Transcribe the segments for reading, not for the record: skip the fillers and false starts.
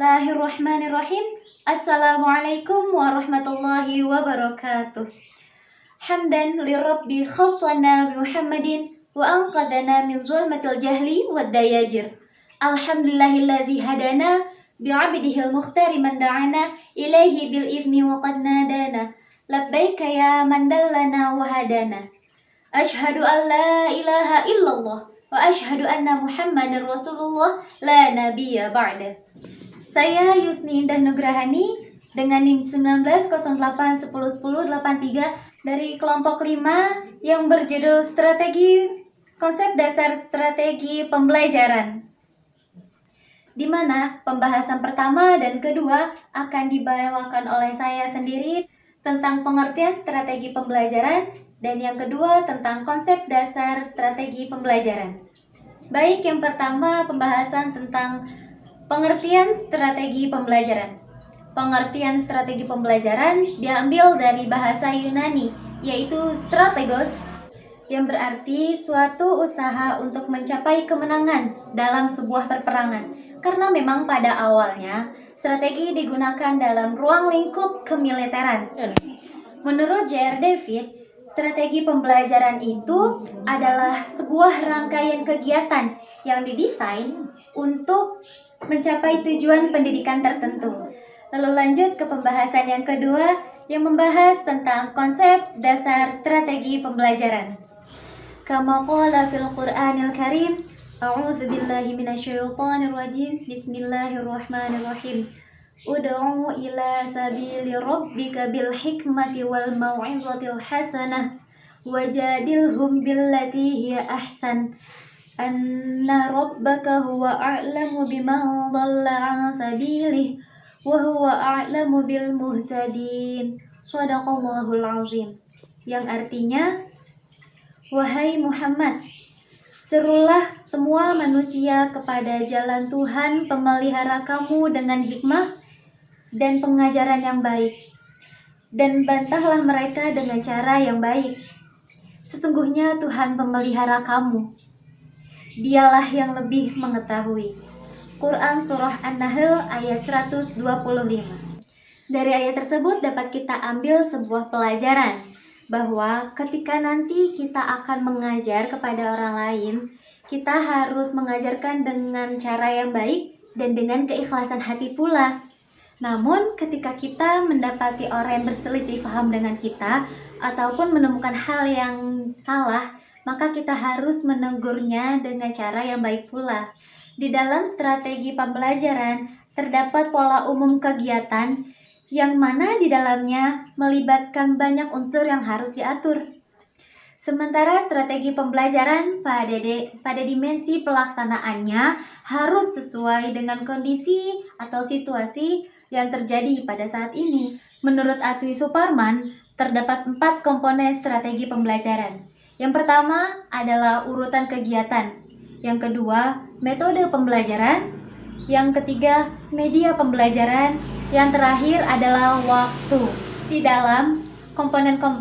Bismillahirrahmanirrahim. Assalamualaikum warahmatullahi wabarakatuh. Hamdan lirabbi khassana bi Muhammadin wa anqadana min zulmatil jahli wad dayajir. Alhamdulillahilladzi hadana bi 'abdihil mukhtari man da'ana ilaihi bil izni wa qad nadana. Labbaika ya man dallana wa hadana. Ashhadu an la ilaha illallah wa ashhadu anna Muhammadar Rasulullah la nabiyya ba'da. Saya Yusni Indah Nugrahani dengan NIM 1908101083 dari kelompok 5 yang berjudul Strategi Konsep Dasar Strategi Pembelajaran, di mana pembahasan pertama dan kedua akan dibawakan oleh saya sendiri tentang pengertian strategi pembelajaran dan yang kedua tentang konsep dasar strategi pembelajaran. Baik, yang pertama pembahasan tentang pengertian strategi pembelajaran. Pengertian strategi pembelajaran diambil dari bahasa Yunani, yaitu strategos, yang berarti suatu usaha untuk mencapai kemenangan dalam sebuah perperangan. Karena memang pada awalnya, strategi digunakan dalam ruang lingkup kemiliteran. Menurut J.R. David, strategi pembelajaran itu adalah sebuah rangkaian kegiatan yang didesain untuk mencapai tujuan pendidikan tertentu. Lalu lanjut ke pembahasan yang kedua yang membahas tentang konsep dasar strategi pembelajaran. Kama qala fil Qur'anil Karim, a'udzu billahi minasyaitonir rajim. Bismillahirrahmanirrahim. Ud'u ila sabili rabbika bil hikmati wal mau'izatil hasanah wajadilhum billati hiya ahsan. Anna rabbaka huwa a'lamu biman dhalla 'an sabilihi wa huwa a'lamu bil muhtadin. Shadaqallahul azim. Yang artinya, wahai Muhammad, serulah semua manusia kepada jalan Tuhan pemelihara kamu dengan hikmah dan pengajaran yang baik, dan bantahlah mereka dengan cara yang baik. Sesungguhnya Tuhan pemelihara kamu, Dialah yang lebih mengetahui. Quran Surah An-Nahl ayat 125. Dari ayat tersebut dapat kita ambil sebuah pelajaran, bahwa ketika nanti kita akan mengajar kepada orang lain, kita harus mengajarkan dengan cara yang baik dan dengan keikhlasan hati pula. Namun ketika kita mendapati orang yang berselisih paham dengan kita ataupun menemukan hal yang salah, maka kita harus menegurnya dengan cara yang baik pula. Di dalam strategi pembelajaran terdapat pola umum kegiatan yang mana di dalamnya melibatkan banyak unsur yang harus diatur. Sementara strategi pembelajaran pada dimensi pelaksanaannya harus sesuai dengan kondisi atau situasi yang terjadi pada saat ini. Menurut Atwi Suparman, terdapat 4 komponen strategi pembelajaran. Yang pertama adalah urutan kegiatan. Yang kedua, metode pembelajaran. Yang ketiga, media pembelajaran. Yang terakhir adalah waktu. Di dalam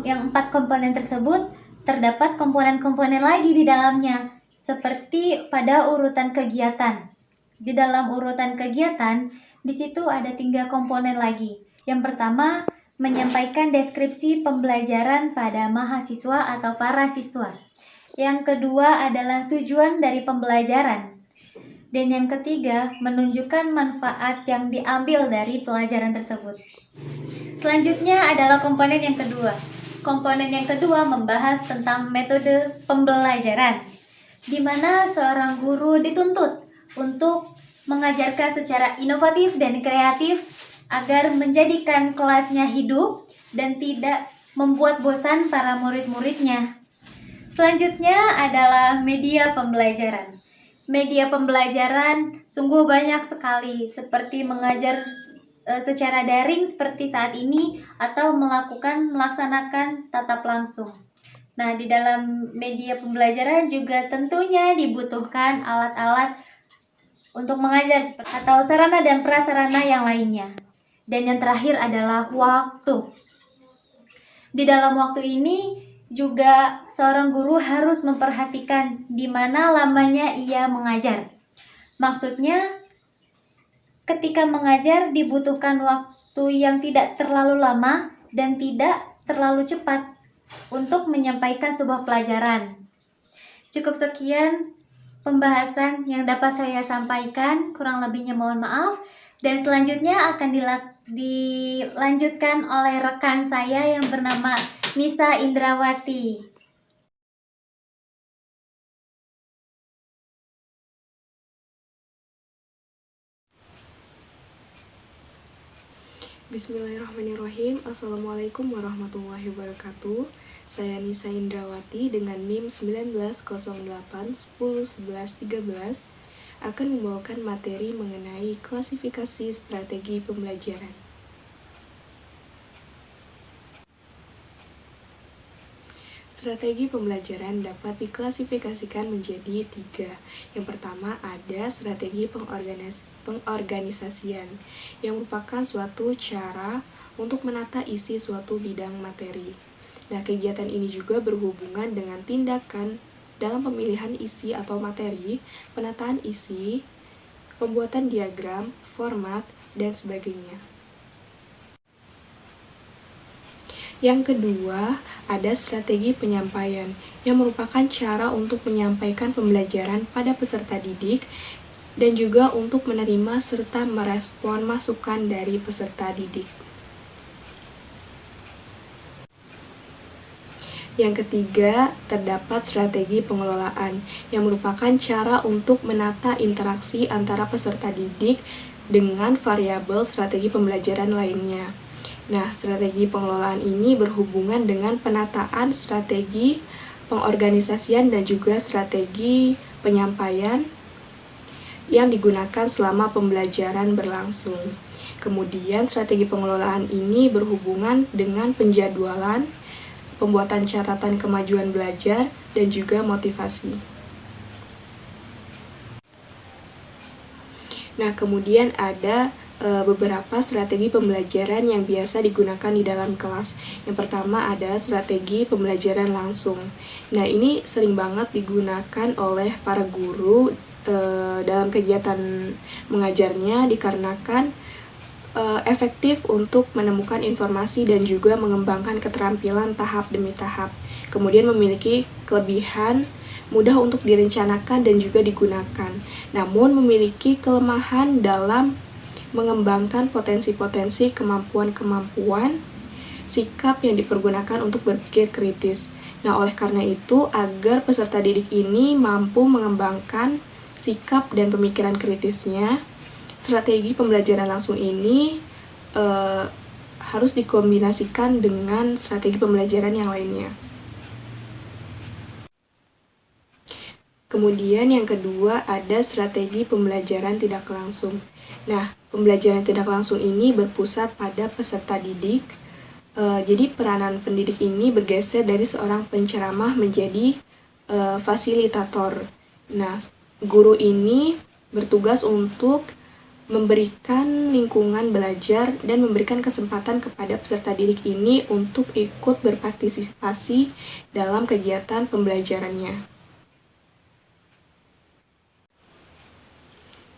yang 4 komponen tersebut, terdapat komponen-komponen lagi di dalamnya, seperti pada urutan kegiatan. Di dalam urutan kegiatan, di situ ada 3 komponen lagi. Yang pertama, menyampaikan deskripsi pembelajaran pada mahasiswa atau para siswa. Yang kedua adalah tujuan dari pembelajaran. Dan yang ketiga, menunjukkan manfaat yang diambil dari pelajaran tersebut. Selanjutnya adalah komponen yang kedua. Komponen yang kedua membahas tentang metode pembelajaran, di mana seorang guru dituntut untuk mengajarkan secara inovatif dan kreatif agar menjadikan kelasnya hidup dan tidak membuat bosan para murid-muridnya. Selanjutnya adalah media pembelajaran. Media pembelajaran sungguh banyak sekali, seperti mengajar secara daring seperti saat ini atau melaksanakan tatap langsung. Nah, di dalam media pembelajaran juga tentunya dibutuhkan alat-alat untuk mengajar atau sarana dan prasarana yang lainnya. Dan yang terakhir adalah waktu. Di dalam waktu ini juga seorang guru harus memperhatikan di mana lamanya ia mengajar. Maksudnya, ketika mengajar dibutuhkan waktu yang tidak terlalu lama dan tidak terlalu cepat untuk menyampaikan sebuah pelajaran. Cukup sekian pembahasan yang dapat saya sampaikan, kurang lebihnya mohon maaf. Dan selanjutnya akan dilanjutkan oleh rekan saya yang bernama Nisa Indrawati. Bismillahirrahmanirrahim. Assalamualaikum warahmatullahi wabarakatuh. Saya Nisa Indrawati dengan NIM 1908101113 akan membawakan materi mengenai klasifikasi strategi pembelajaran. Strategi pembelajaran dapat diklasifikasikan menjadi 3. Yang pertama ada strategi pengorganisasian, yang merupakan suatu cara untuk menata isi suatu bidang materi. Nah, kegiatan ini juga berhubungan dengan tindakan dalam pemilihan isi atau materi, penataan isi, pembuatan diagram, format, dan sebagainya. Yang kedua, ada strategi penyampaian, yang merupakan cara untuk menyampaikan pembelajaran pada peserta didik dan juga untuk menerima serta merespon masukan dari peserta didik. Yang ketiga, terdapat strategi pengelolaan, yang merupakan cara untuk menata interaksi antara peserta didik dengan variabel strategi pembelajaran lainnya. Nah, strategi pengelolaan ini berhubungan dengan penataan strategi pengorganisasian dan juga strategi penyampaian yang digunakan selama pembelajaran berlangsung. Kemudian, strategi pengelolaan ini berhubungan dengan penjadwalan, pembuatan catatan kemajuan belajar, dan juga motivasi. Nah, kemudian ada beberapa strategi pembelajaran yang biasa digunakan di dalam kelas. Yang pertama ada strategi pembelajaran langsung. Nah, ini sering banget digunakan oleh para guru dalam kegiatan mengajarnya dikarenakan efektif untuk menemukan informasi dan juga mengembangkan keterampilan tahap demi tahap. Kemudian memiliki kelebihan mudah untuk direncanakan dan juga digunakan. Namun memiliki kelemahan dalam mengembangkan potensi-potensi kemampuan-kemampuan sikap yang dipergunakan untuk berpikir kritis. Nah, oleh karena itu, agar peserta didik ini mampu mengembangkan sikap dan pemikiran kritisnya, strategi pembelajaran langsung ini harus dikombinasikan dengan strategi pembelajaran yang lainnya. Kemudian yang kedua ada strategi pembelajaran tidak langsung. Nah, pembelajaran tidak langsung ini berpusat pada peserta didik. Jadi peranan pendidik ini bergeser dari seorang penceramah menjadi fasilitator. Nah, guru ini bertugas untuk memberikan lingkungan belajar dan memberikan kesempatan kepada peserta didik ini untuk ikut berpartisipasi dalam kegiatan pembelajarannya.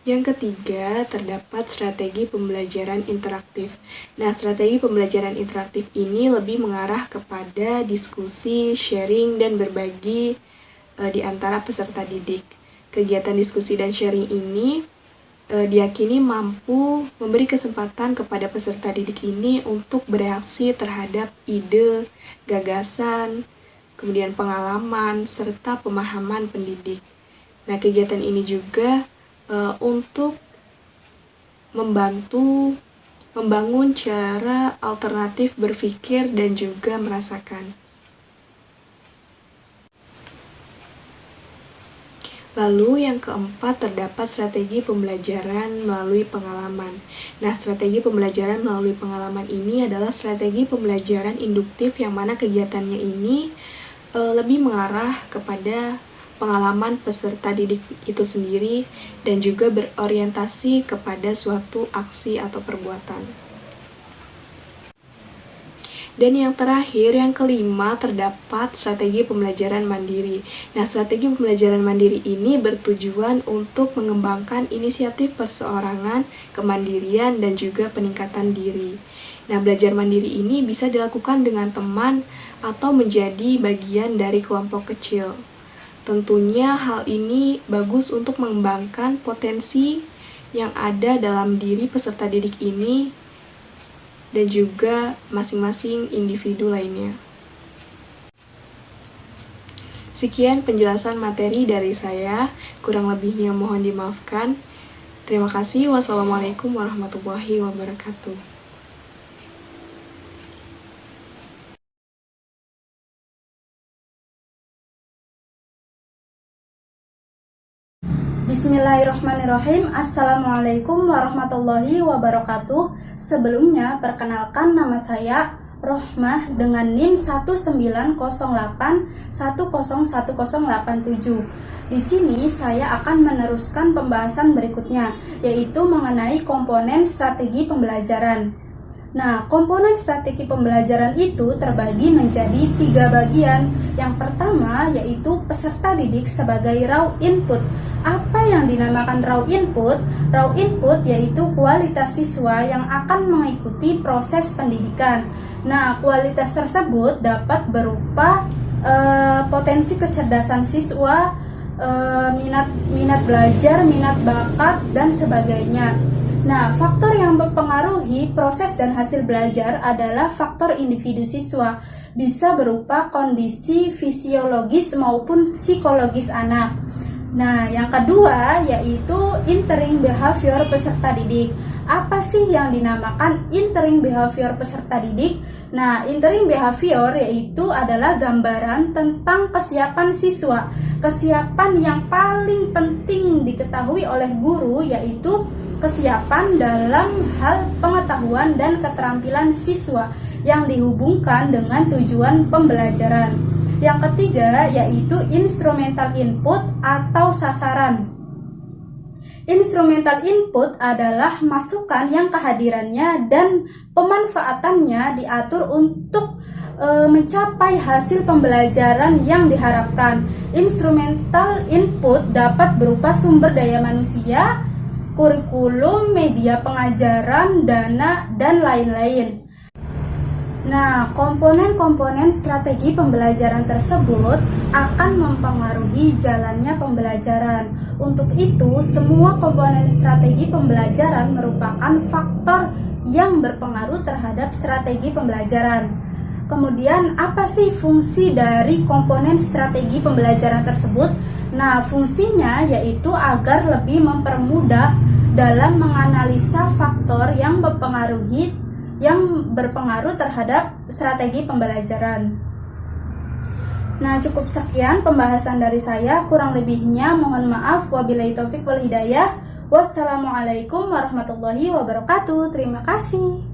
Yang ketiga, terdapat strategi pembelajaran interaktif. Nah, strategi pembelajaran interaktif ini lebih mengarah kepada diskusi, sharing, dan berbagi di antara peserta didik. Kegiatan diskusi dan sharing ini diyakini mampu memberi kesempatan kepada peserta didik ini untuk bereaksi terhadap ide, gagasan, kemudian pengalaman, serta pemahaman pendidik. Nah, kegiatan ini juga untuk membantu membangun cara alternatif berpikir dan juga merasakan. Lalu yang keempat terdapat strategi pembelajaran melalui pengalaman. Nah, strategi pembelajaran melalui pengalaman ini adalah strategi pembelajaran induktif yang mana kegiatannya ini lebih mengarah kepada pengalaman peserta didik itu sendiri dan juga berorientasi kepada suatu aksi atau perbuatan. Dan yang terakhir, yang kelima, terdapat strategi pembelajaran mandiri. Nah, strategi pembelajaran mandiri ini bertujuan untuk mengembangkan inisiatif perseorangan, kemandirian, dan juga peningkatan diri. Nah, belajar mandiri ini bisa dilakukan dengan teman atau menjadi bagian dari kelompok kecil. Tentunya hal ini bagus untuk mengembangkan potensi yang ada dalam diri peserta didik ini dan juga masing-masing individu lainnya. Sekian penjelasan materi dari saya, kurang lebihnya mohon dimaafkan. Terima kasih. Wassalamualaikum warahmatullahi wabarakatuh. Bismillahirrahmanirrahim. Assalamualaikum warahmatullahi wabarakatuh. Sebelumnya, perkenalkan nama saya Rohmah dengan NIM 19081011087. Di sini saya akan meneruskan pembahasan berikutnya, yaitu mengenai komponen strategi pembelajaran. Nah, komponen strategi pembelajaran itu terbagi menjadi 3 bagian. Yang pertama yaitu peserta didik sebagai raw input. Apa yang dinamakan raw input? Raw input yaitu kualitas siswa yang akan mengikuti proses pendidikan. Nah, kualitas tersebut dapat berupa potensi kecerdasan siswa, minat belajar, minat bakat, dan sebagainya. Nah, faktor yang mempengaruhi proses dan hasil belajar adalah faktor individu siswa. Bisa berupa kondisi fisiologis maupun psikologis anak. Nah, yang kedua yaitu entering behavior peserta didik. Apa sih yang dinamakan entering behavior peserta didik? Nah, entering behavior yaitu adalah gambaran tentang kesiapan siswa. Kesiapan yang paling penting diketahui oleh guru yaitu kesiapan dalam hal pengetahuan dan keterampilan siswa yang dihubungkan dengan tujuan pembelajaran. Yang ketiga yaitu instrumental input atau sasaran. Instrumental input adalah masukan yang kehadirannya dan pemanfaatannya diatur untuk mencapai hasil pembelajaran yang diharapkan. Instrumental input dapat berupa sumber daya manusia, kurikulum, media pengajaran, dana, dan lain-lain. Nah, komponen-komponen strategi pembelajaran tersebut akan mempengaruhi jalannya pembelajaran. Untuk itu, semua komponen strategi pembelajaran merupakan faktor yang berpengaruh terhadap strategi pembelajaran. Kemudian, apa sih fungsi dari komponen strategi pembelajaran tersebut? Nah, fungsinya yaitu agar lebih mempermudah dalam menganalisa faktor yang berpengaruh terhadap strategi pembelajaran. Nah, cukup sekian pembahasan dari saya. Kurang lebihnya mohon maaf. Wabillahi taufik wal hidayah. Wassalamualaikum warahmatullahi wabarakatuh. Terima kasih.